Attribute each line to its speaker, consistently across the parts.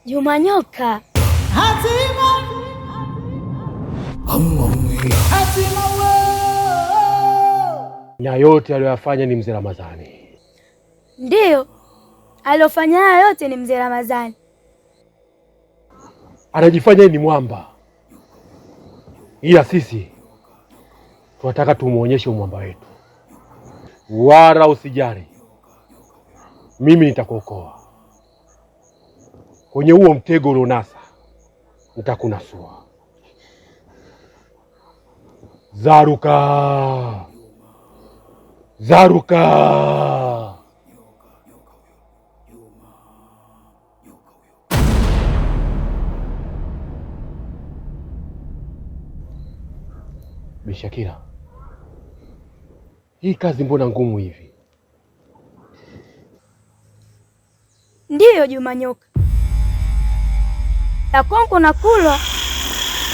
Speaker 1: Juma Nyoka.
Speaker 2: Hatima. Hatima
Speaker 3: na yote aliyofanya ni mzee Ramadhani.
Speaker 1: Ndiyo, aliyofanya haya yote ni mzee Ramadhani.
Speaker 3: Anajifanya ni mwamba, ila sisi tunataka tumuonyeshe umwamba wetu. Wala usijali, mimi nitakuokoa kwenye huo mtego ulionasa, nitakunasua. Zaruka, Zaruka. Bi Shakira, hii kazi mbona ngumu hivi?
Speaker 1: Ndiyo Juma Nyoka, Takonko na Kulwa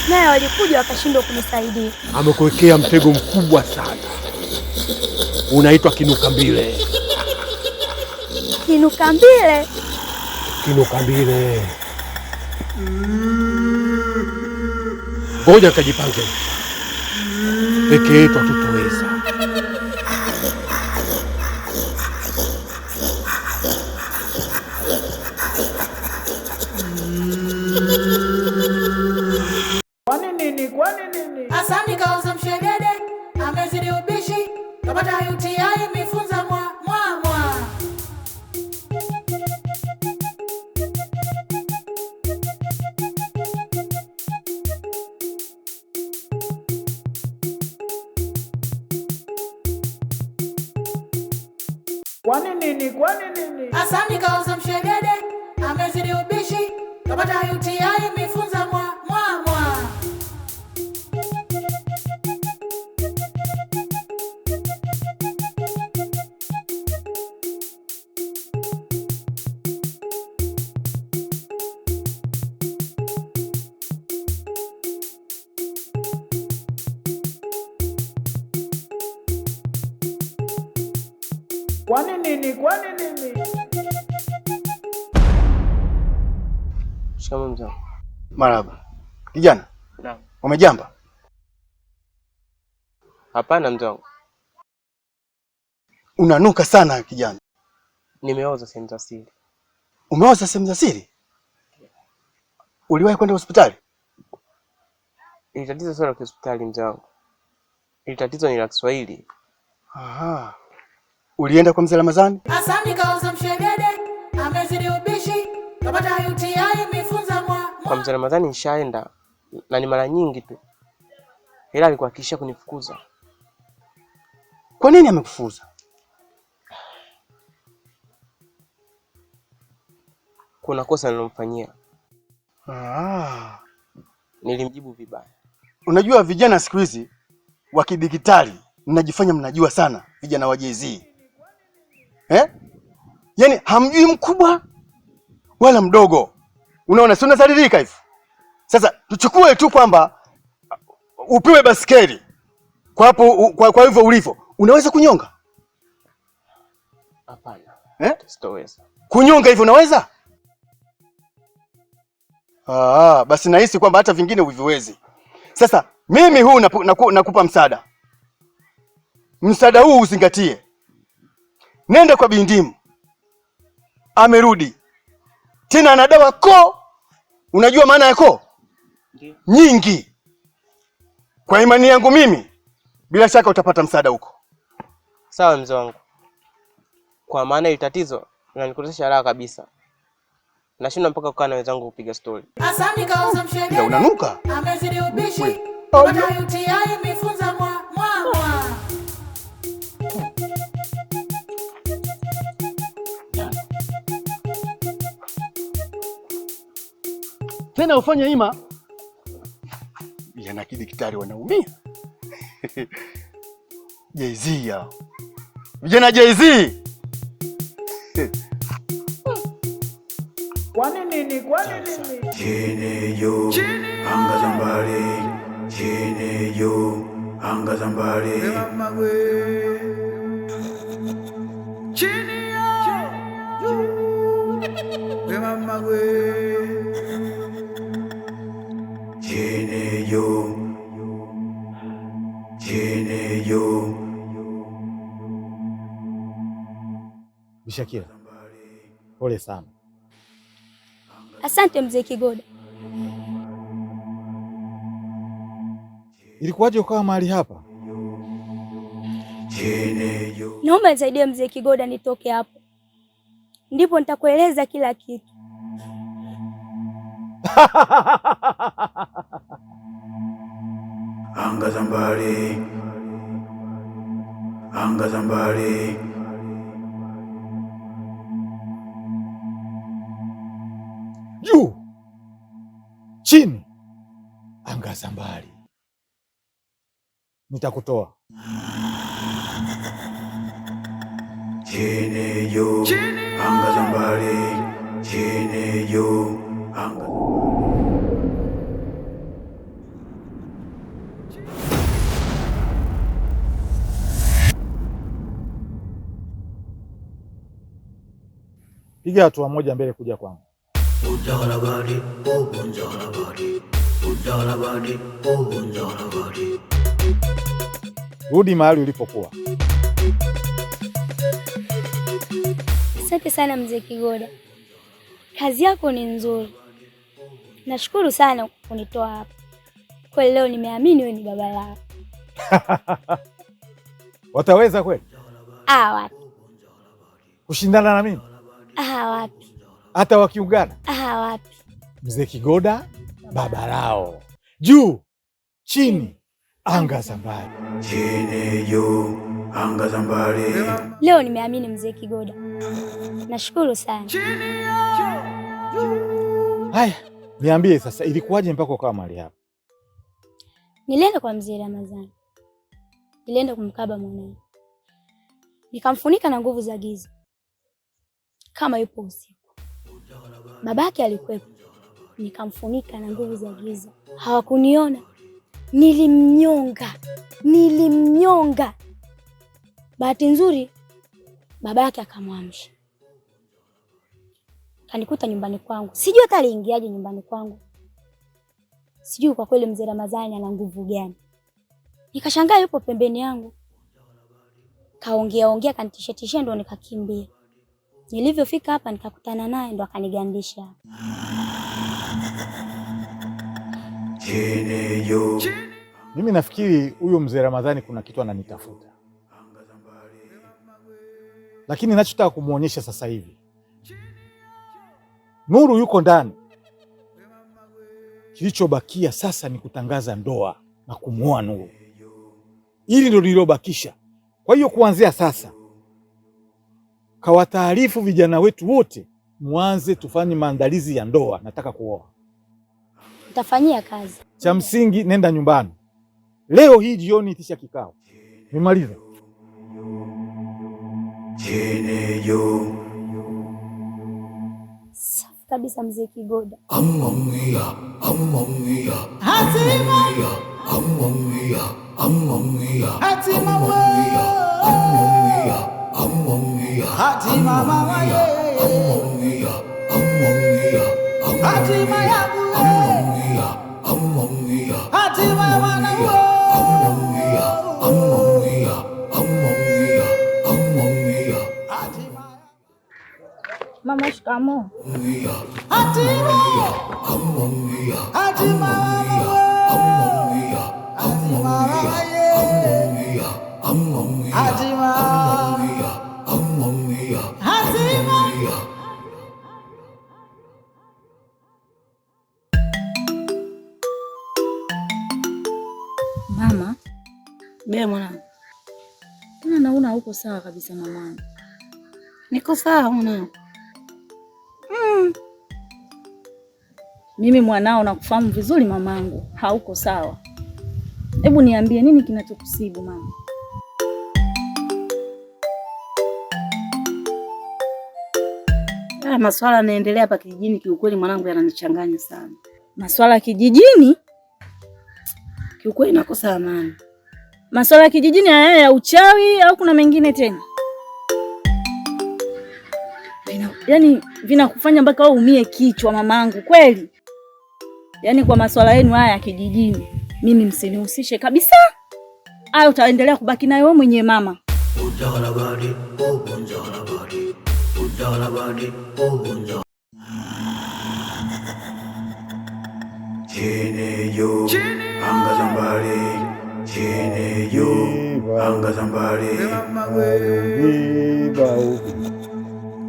Speaker 1: naye walikuja wakashindwa kunisaidia.
Speaker 3: Amekuwekea mtego mkubwa sana, unaitwa Kinukambile.
Speaker 1: Kinukambile?
Speaker 3: Kinukambile. Ngoja kajipange, peke yetu hatutoweza.
Speaker 2: Kwani nini? Asani kauza mshegede, amezidi ubishi, kapata UTI mifunza mwa. Kwani nini? Asani kauza mshegede, amezidi ubishi, kapata UTI mifunza mwa. Kwani nini?
Speaker 4: Shikamoo mzee.
Speaker 5: Marhaba. Kijana?
Speaker 4: Naam.
Speaker 5: Umejamba?
Speaker 4: Hapana mzee wangu.
Speaker 5: Unanuka sana kijana.
Speaker 4: Nimeoza sehemu za siri.
Speaker 5: Umeoza sehemu za siri? Uliwahi kwenda hospitali?
Speaker 4: Ili tatizo sio la hospitali mzee wangu. Ili tatizo ni la Kiswahili.
Speaker 5: Aha. Ulienda kwa mzee Ramadhani?
Speaker 2: Asani kauza mshegede, amezidi ubishi, kapata UTI mifunza mwa.
Speaker 4: Kwa mzee Ramadhani nishaenda na ni mara nyingi tu. Ila alikuwa akisha kunifukuza.
Speaker 5: Kwa nini amekufukuza?
Speaker 4: Kuna kosa nilomfanyia. Nilimjibu vibaya.
Speaker 5: Unajua vijana siku hizi wa kidigitali mnajifanya mnajua sana, vijana wa Jay-Z. Yaani hamjui mkubwa wala mdogo. Unaona si unasaririka hivi. Sasa tuchukue tu kwamba upewe basikeli. Kwa hapo kwa hivyo ulivyo, unaweza kunyonga?
Speaker 4: Hapana.
Speaker 5: Sitoweza. Kunyonga hivyo unaweza? Basi nahisi kwamba hata vingine uviwezi. Sasa mimi huu nakupa msaada. Msaada huu uzingatie. Nenda kwa Bindimu. Amerudi. Tena ana dawa ko. Unajua maana ya ko? Ndiyo. Nyingi. Kwa imani yangu mimi, bila shaka utapata msaada huko.
Speaker 4: Sawa mzee wangu. Kwa maana ile tatizo linanikosesha raha kabisa. Nashinda mpaka kukaa na wenzangu kupiga story.
Speaker 2: Asani kauza mshegede.
Speaker 5: Unanuka?
Speaker 2: Amezidi ubishi. Kapata UTI mifunza mwa.
Speaker 5: Tena ufanye ima. Vijana kidigitali wanaumia. Jay-Z yao. Vijana Jay-Z.
Speaker 2: Kwani nini?
Speaker 6: Chini yo, anga za mbali. Chini yo, anga za mbali.
Speaker 2: Chini yo.
Speaker 6: we mama we. Chini juu, chini juu.
Speaker 7: Bishakira, pole sana.
Speaker 1: Asante mzee Kigoda.
Speaker 7: Ilikuwaje ukawa mahali hapa?
Speaker 1: Naomba nisaidie mzee Kigoda nitoke hapo, ndipo nitakueleza kila kitu.
Speaker 6: Anga za mbali, anga za mbali.
Speaker 7: Juu, chini, anga za mbali. Nitakutoa.
Speaker 6: Chini juu, anga za mbali. Chini juu, anga.
Speaker 7: Piga hatua moja mbele kuja kwangu. Rudi mahali ulipokuwa.
Speaker 1: Asante sana mzee Kigoda, kazi yako ni nzuri. Nashukuru sana kwa kunitoa hapa. Kwa leo nimeamini wewe ni baba lao.
Speaker 7: Wataweza kweli?
Speaker 1: Wapi.
Speaker 7: Kushindana na mimi?
Speaker 1: Wapi.
Speaker 7: Hata wakiungana?
Speaker 1: Wapi.
Speaker 7: Mzee Kigoda, baba lao. Juu, chini, anga za mbali.
Speaker 6: Chini juu, anga za mbali.
Speaker 1: Leo nimeamini mzee Kigoda. Nashukuru sana.
Speaker 7: Haya, niambie sasa ilikuwaje mpaka ukawa mahali hapa?
Speaker 1: Nilienda kwa mzee Ramadhani. Nilienda kumkaba mwanae. Nikamfunika na nguvu za giza. Kama yupo usiku. Babake alikuwepo. Nikamfunika na nguvu za giza. Hawakuniona. Nilimnyonga. Bahati nzuri babake akamwamsha. Kanikuta nyumbani kwangu. Sijui hata aliingiaje nyumbani kwangu. Sijui kwa kweli mzee Ramadhani ana nguvu gani. Nikashangaa yupo pembeni yangu. Kaongea kanitisha ndo nikakimbia. Nilivyofika hapa nikakutana naye ndo akanigandisha.
Speaker 6: Chini juu.
Speaker 7: Mimi nafikiri huyo mzee Ramadhani kuna kitu ananitafuta. Lakini ninachotaka kumuonyesha sasa hivi, Nuru yuko ndani. Kilichobakia sasa ni kutangaza ndoa na kumuoa Nuru. Hili ndio lililobakisha. Kwa hiyo kuanzia sasa, kawataarifu vijana wetu wote, muanze tufanye maandalizi ya ndoa. Nataka kuoa.
Speaker 1: Utafanyia kazi.
Speaker 7: Cha msingi nenda nyumbani. Leo hii jioni itisha kikao. Nimaliza.
Speaker 6: Chini juu.
Speaker 1: Safi kabisa mzee Kigoda.
Speaker 6: Amamia.
Speaker 2: Hatima. Hatima mama ye. Hatima yangu ye. Hatima wanangu.
Speaker 8: Mama, shikamoo.
Speaker 2: Hatima. Hatima wanangu. Hatima.
Speaker 8: Mama, bea mwanangu. Tena naona huko sawa kabisa mamangu.
Speaker 9: Niko sawa mwanangu.
Speaker 8: Mimi mwanao nakufahamu vizuri mamangu, hauko sawa. Hebu niambie nini kinachokusibu mama?
Speaker 9: Maswala yanaendelea hapa kijijini kiukweli mwanangu yananichanganya sana.
Speaker 8: Maswala ya kijijini?
Speaker 9: Kiukweli nakosa amani.
Speaker 8: Maswala ya kijijini haya ya uchawi au kuna mengine tena? yaani vinakufanya mpaka wewe umie kichwa mamangu kweli. Yaani kwa masuala yenu haya ya kijijini mimi msinihusishe kabisa. Hayo utaendelea kubaki nayo wewe mwenyewe mama.
Speaker 6: Chini juu, anga za mbali. Chini juu, anga za mbali.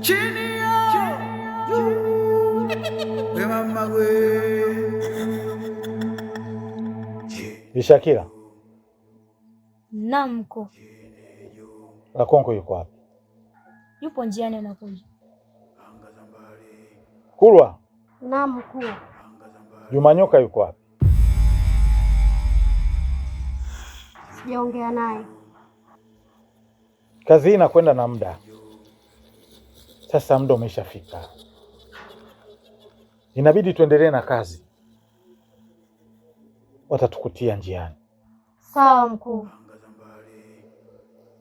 Speaker 6: Chini
Speaker 7: Bishakira.
Speaker 1: Naam mkuu.
Speaker 7: Lakonko yuko wapi?
Speaker 1: Yupo njiani anakuja.
Speaker 7: Kulwa.
Speaker 1: Naam mkuu.
Speaker 7: Jumanyoka yuko wapi?
Speaker 1: Sijaongea naye.
Speaker 7: Kazi hii inakwenda na muda. Sasa muda umeshafika. Inabidi tuendelee na kazi. Watatukutia njiani.
Speaker 1: Sawa mkuu.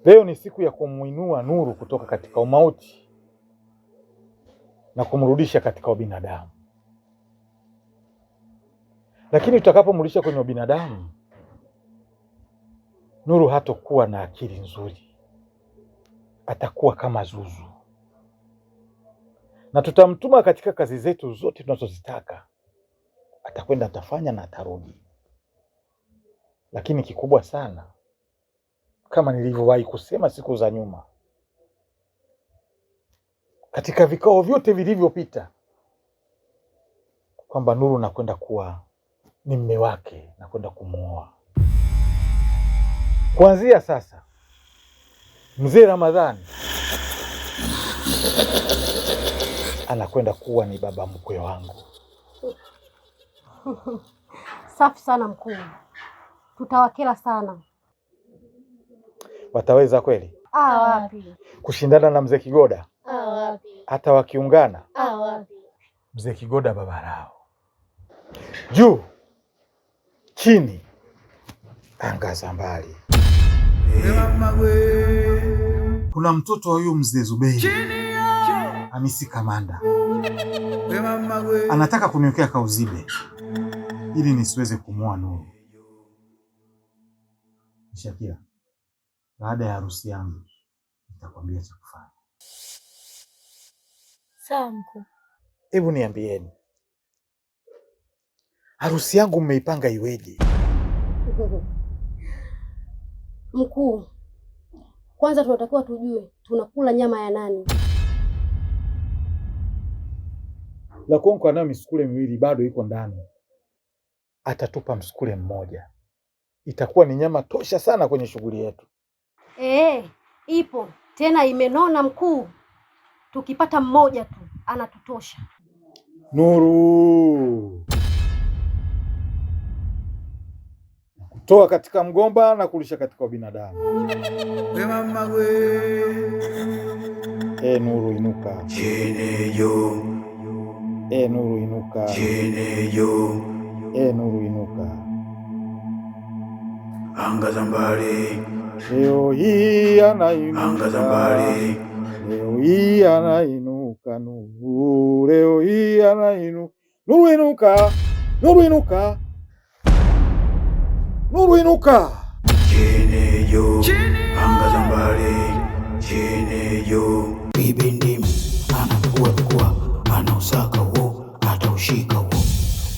Speaker 7: Leo ni siku ya kumuinua Nuru kutoka katika umauti na kumrudisha katika ubinadamu. Lakini tutakapomrudisha kwenye ubinadamu, Nuru hatakuwa na akili nzuri. Atakuwa kama Zuzu. Na tutamtuma katika kazi zetu zote tunazozitaka. Atakwenda, atafanya na atarudi. Lakini kikubwa sana, kama nilivyowahi kusema siku za nyuma, katika vikao vyote vilivyopita, kwamba Nuru nakwenda kuwa ni mume wake, nakwenda kumuoa. Kuanzia sasa, Mzee Ramadhani anakwenda kuwa ni baba mkwe wangu.
Speaker 1: Safi sana mkuu. Tutawakela sana.
Speaker 7: Wataweza kweli?
Speaker 1: Wapi?
Speaker 7: Kushindana na Mzee Kigoda?
Speaker 1: Wapi?
Speaker 7: Hata wakiungana?
Speaker 1: Wapi?
Speaker 7: Mzee Kigoda baba lao. Juu, chini, anga za mbali. Kuna mtoto wa huyu Mzee Zuberi, Hamisi Kamanda, anataka kuniwekea kauzibe ili nisiweze kumuoa Nuru. Shakira, baada ya harusi yangu nitakwambia cha kufanya.
Speaker 1: Sawa mkuu.
Speaker 7: Hebu niambieni, harusi yangu mmeipanga iweje?
Speaker 1: Mkuu, kwanza tunatakiwa tujue tunakula nyama ya nani.
Speaker 7: Lakonko anayo misukule miwili bado iko ndani. Atatupa msukule mmoja. Itakuwa ni nyama tosha sana kwenye shughuli yetu.
Speaker 1: Ipo. Tena imenona mkuu. Tukipata mmoja tu anatutosha.
Speaker 7: Nuru, kutoa katika mgomba na kulisha katika binadamu. Nuru inuka.
Speaker 6: Chini juu.
Speaker 7: Nuru inuka.
Speaker 6: Chini juu.
Speaker 7: Nuru inuka.
Speaker 6: Anga za mbali.
Speaker 7: Leo hii anainuka.
Speaker 6: Anga za mbali.
Speaker 7: Leo hii anainuka Nuru. Leo hii anainuka. Nuru inuka. Nuru inuka. Nuru inuka.
Speaker 6: Chini juu. Anga za mbali. Chini juu. Bibi Ndim anapekua, anausaka huo, ataushika huo.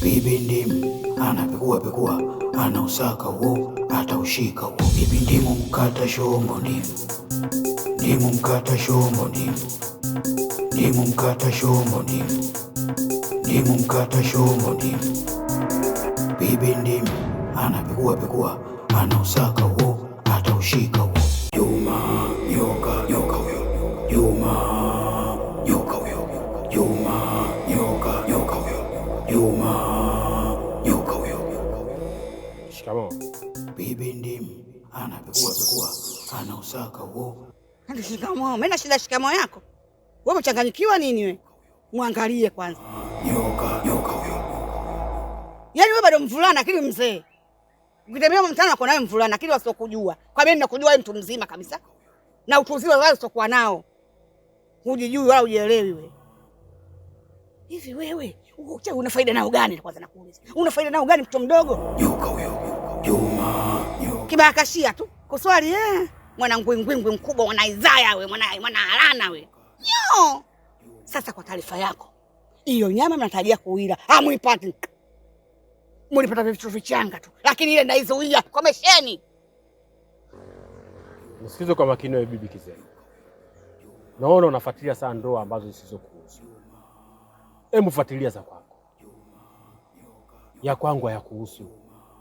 Speaker 6: Bibi Ndim anapekua, anausaka huo, ataushika huo. Bibi Ndimu mkata shombo ndimu. Ndimu mkata shombo ndimu. Ndimu mkata shombo ndimu. Ndimu mkata shombo ndimu. Bibi Ndimu anapekua, anausaka huo, ataushika huo. Juma nyoka, nyoka huyo. Juma nyoka huyo. Juma nyoka, nyoka huyo. Juma nyoka huyo.
Speaker 3: Shikamoo.
Speaker 6: Bibi Ndimu anapekua, anausaka huo.
Speaker 2: Shikamoo. Mimi na shikamoo yako. Wewe umechanganyikiwa nini wewe? Muangalie kwanza.
Speaker 6: Nyoka, nyoka huyo.
Speaker 2: Yaani wewe bado mvulana akili mzee. Ukitembea mtaani uko nawe mvulana akili wasokujua. Kwa mimi ninakujua wewe mtu mzima kabisa. Na utuziwe wale usokuwa nao. Hujijui wala hujielewi wewe. Hivi wewe una faida nao gani? Kwanza nakuuliza, una faida nao gani mtoto mdogo?
Speaker 6: Nyoka huyo. Juma, nyoka.
Speaker 2: Kibarakashia tu kuswali mwana ngwingwingwi mkubwa, mwana Isaya we, mwana Harana we. Nyo. Sasa kwa taarifa yako, hiyo nyama mnatarajia kuila, hamuipati. Mlipata vitu vichanga tu, lakini ile ndaizuia kwa mesheni.
Speaker 3: Nisikize kwa makini wewe bibi Kizee. Naona unafuatilia sana ndoa ambazo zisizokuhusu. Hebu fuatilia za kwako. Ya kwangu hayakuhusu.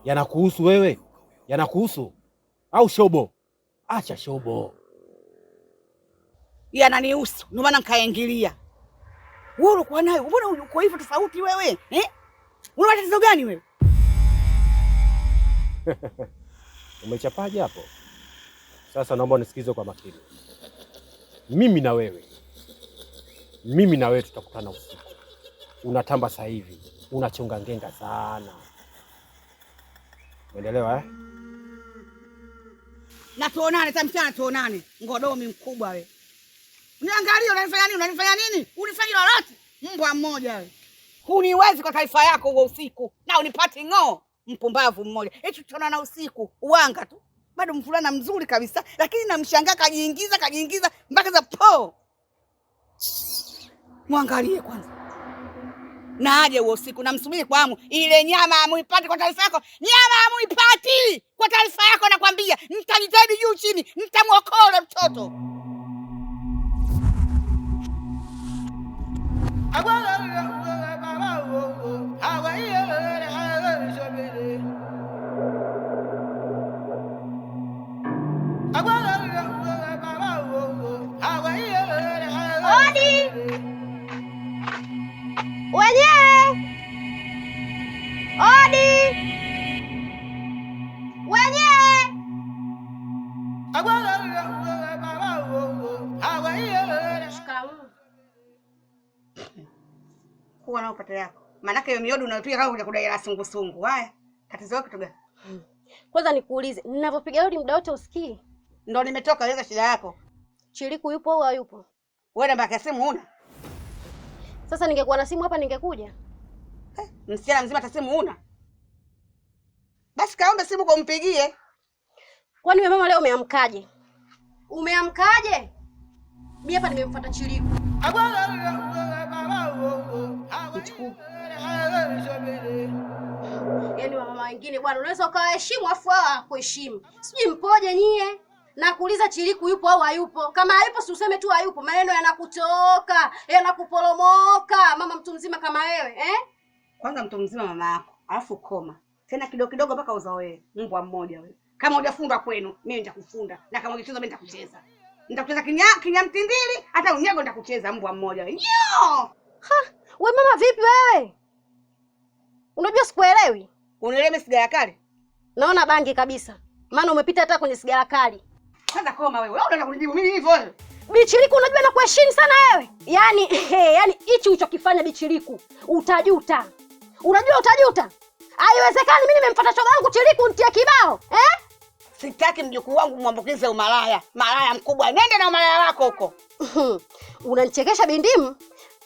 Speaker 3: Yanakuhusu wewe? Yanakuhusu? Au shobo? Acha shobo.
Speaker 2: Yananihusu, ndio maana nikaingilia. Wewe uko nayo, mbona uko hivyo tofauti wewe? Una tatizo gani wewe?
Speaker 3: Umechapaje hapo? Sasa naomba unisikize kwa makini. Mimi na wewe tutakutana usiku. Unatamba sasa hivi, unachonga ngenga sana. Umeelewa
Speaker 2: Na tuonane tamchana, tuonane. Ngodomi mkubwa wewe. Niangalie unanifanya nini? Unanifanya nini? Unifanya lolote? Mbwa mmoja wewe. Huniwezi kwa taifa yako huo usiku. Na unipati ng'oo. Mpumbavu mmoja. Eti tutaonana usiku. Uanga tu. Bado mfulana mzuri kabisa, lakini namshangaa kajiingiza mpaka za po. Muangalie kwanza. Na aje huo usiku, namsubiri kwa hamu. Ile nyama amuipati kwa taarifa yako. Nyama amuipati kwa taarifa yako, nakwambia. Nitajitahidi juu chini, nitamuokoa mtoto. Kuwa na upate yako. Manake hiyo miodo unayopiga kama kuja kudai la sungusungu. Haya, tatizo lako kitu gani?
Speaker 10: Kwanza nikuulize, ninapopiga hodi muda wote usikii?
Speaker 2: Ndio nimetoka, leza shida yako.
Speaker 10: Chiriku yupo au hayupo?
Speaker 2: Wewe namba ya simu huna?
Speaker 10: Sasa ningekuwa na simu hapa ningekuja.
Speaker 2: Msichana mzima hata simu huna? Basi kaombe simu kwa umpigie.
Speaker 10: Kwani wewe mama leo umeamkaje? Umeamkaje? Mimi hapa nimemfuata Chiriku. Yaani mama wengine bwana, unaweza ukawaheshimu afu hawa kuheshimu. Sijui mpoje nyie. Na kuuliza Chiriku yupo au hayupo. Kama hayupo si useme tu hayupo. Maneno yanakutoka, yanakuporomoka. Mama mtu mzima kama wewe,
Speaker 2: Kwanza mtu mzima mama yako, alafu koma. Tena kidogo mpaka uzoee. Mbwa mmoja wewe. Kama hujafundwa kwenu, mimi nitakufunda. Na kama hujacheza mimi nitakucheza. Nitakucheza kinya mtindili, hata unyago nitakucheza mbwa mmoja wewe. Nyo!
Speaker 10: Wewe mama vipi wewe? Unajua sikuelewi.
Speaker 2: Unielewe sigara kali?
Speaker 10: Naona bangi kabisa. Maana umepita hata kwenye sigara kali.
Speaker 2: Kwanza koma wewe. Wewe unataka kunijibu mimi hivyo wewe?
Speaker 10: Bichiriku unajua na kuheshimu sana wewe. Yaani hichi ulichokifanya Bichiriku, utajuta. Unajua utajuta? Haiwezekani mimi nimemfuata shoga yangu Chiriku nitie kibao,
Speaker 2: Sitaki mjukuu wangu muambukize umalaya. Malaya mkubwa. Nende na umalaya wako huko.
Speaker 10: Unanichekesha bindimu?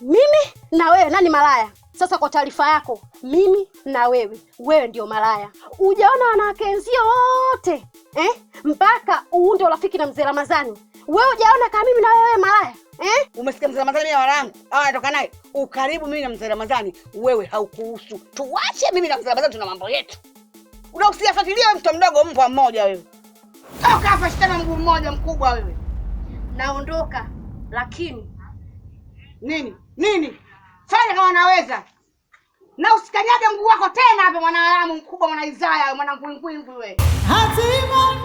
Speaker 10: Mimi na wewe nani malaya? Sasa kwa taarifa yako, mimi na wewe ndio malaya. Hujaona wanawake wenzio wote, mpaka uunde urafiki na mzee Ramadhani. Wewe hujaona kama mimi na wewe malaya,
Speaker 2: Umesikia mzee Ramadhani ya warangu? Hao anatoka naye. Ukaribu mimi na mzee Ramadhani, wewe haukuhusu. Tuache mimi na mzee Ramadhani tuna mambo yetu. Unakusiafuatilia wewe mtoto mdogo mbwa mmoja wewe. Toka hapa shitana mguu mmoja mkubwa wewe.
Speaker 10: Naondoka, lakini
Speaker 2: Nini? Fanya kama unaweza. Na usikanyage mguu wako tena hapa mwanadamu mkubwa, mwana Isaya, mwana ngwingwingwi wewe. Hatima.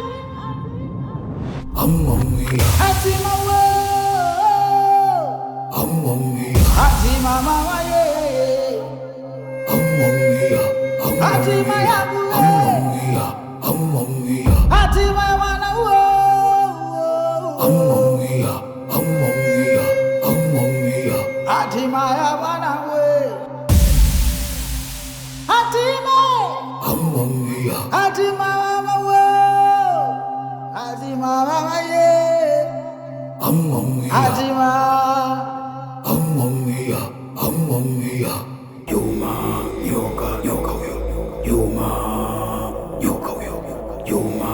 Speaker 2: Hatima wewe. Hatima mama yeye. Hatima yangu. Hatima mwana wewe. Hatima ya mwana wewe. Hatima. Hatima mama wewe. Hatima mama yeye. Hatima.
Speaker 6: Juma nyoka huyo. Juma nyoka huyo. Juma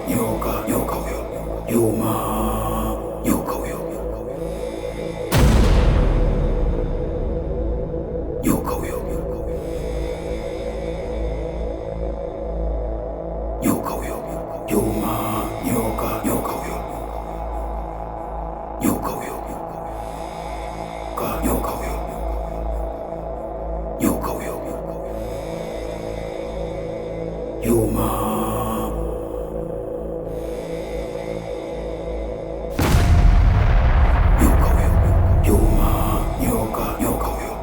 Speaker 6: nyoka huyo. Juma nyoka huyo. Nyoka huyo. Nyoka huyo. Juma nyoka huyo. Nyoka huyo. Nyoka huyo. Nyoka huyo. Juma. Nyoka huyo. Juma nyoka huyo.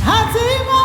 Speaker 6: Hatima.